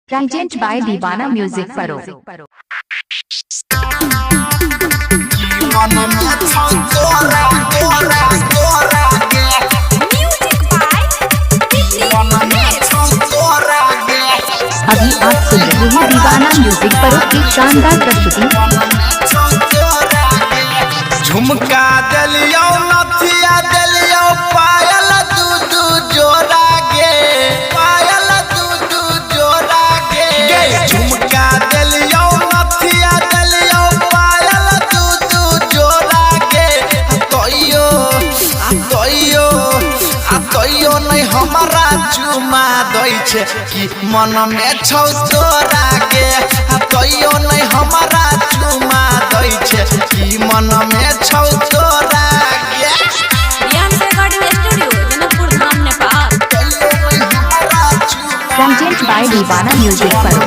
Present by दीवाना music परो। अभी आप सुन रहे हैं दीवाना म्यूजिक परो की शानदार प्रस्तुति। झुमका दलियो नथिया दलियो पायल दूधू जोड़ा गे, पायल दूधू जोड़ा गे। झुमका दलियो नथिया दलियो पायल दूधू जोड़ा गे। तोयो तोयो तोयो नहीं हमारा चुमा दई छे कि मन में छौ तोरा गे। तोयो नहीं हमारा चुमा दई छे कि मन में छौ तोरा गे। प्रेजेंट बाय दीवाना म्यूजिक परो।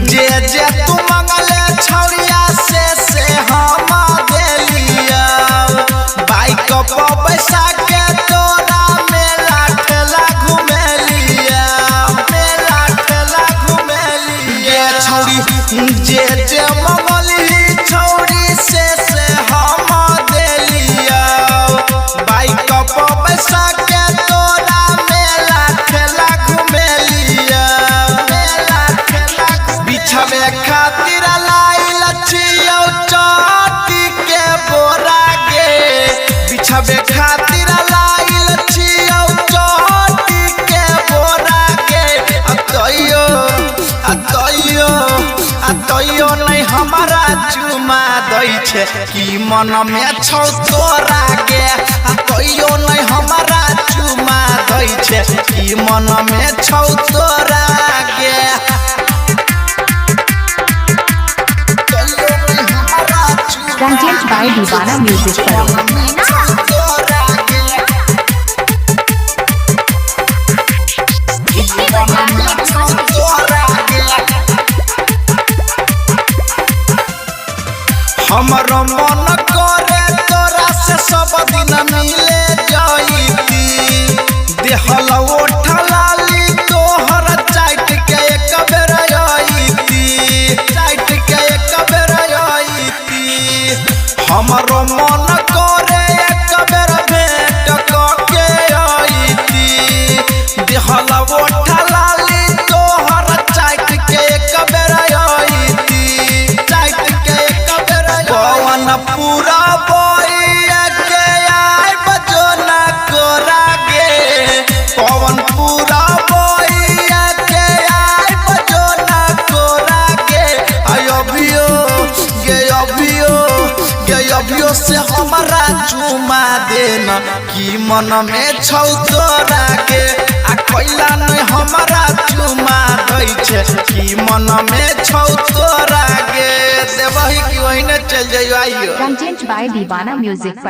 जे जे तू मंगले छौरिया से हम देलिया। बाइक पर बैसा के तोरा मेला ठेला घुमेलिया, मेला ठेला घुमेलिया। छौरी जे जे मंगली छौरी से हम देलिया। बाइक पर बैसा के तोरा मेला ठेला घुमेलिया, मेला ठेला बिछावे खातिर लाइल छियौ चोटी के बोरा गे। बिछावे खातिर लाइल छियौ चोटी के बोरा गे। तोयो तोयो तोयो नहीं हमारा चुमा दई छे कि मन में छौ तोरा गे। तोयो नहीं हमारा चुमा दई छे कि मन में छौ तोरा गे। प्रेजेंट बाय दीवाना म्यूजिक परो। हमरो मन करे तोरा से सब दिन मिले जाईती। देहल ओठलाली तोहर चाट के एक बेर आईती, चाट के एक बेर आईती। हमरो मन करे एक बेर भेंट के आईती। देहल ओठलाली तोहर चाट के एक बेर आईती, चाट के एक बेर पवन पूरा बोइया के आय बजो ना कोरा गे। पवन पूरा बोइया के आय बजो ना कोरा गे। अभियो गे अभियो गे अभियो से हमारा चुमा देना कि मन में छौ तोरा गे। आ कोइला नहीं हमारा चुमा दई छे कि मन में छौ तोरा गे। देवही कि वही न चल जाइयो। प्रेजेंट बाय दीवाना म्यूजिक परो।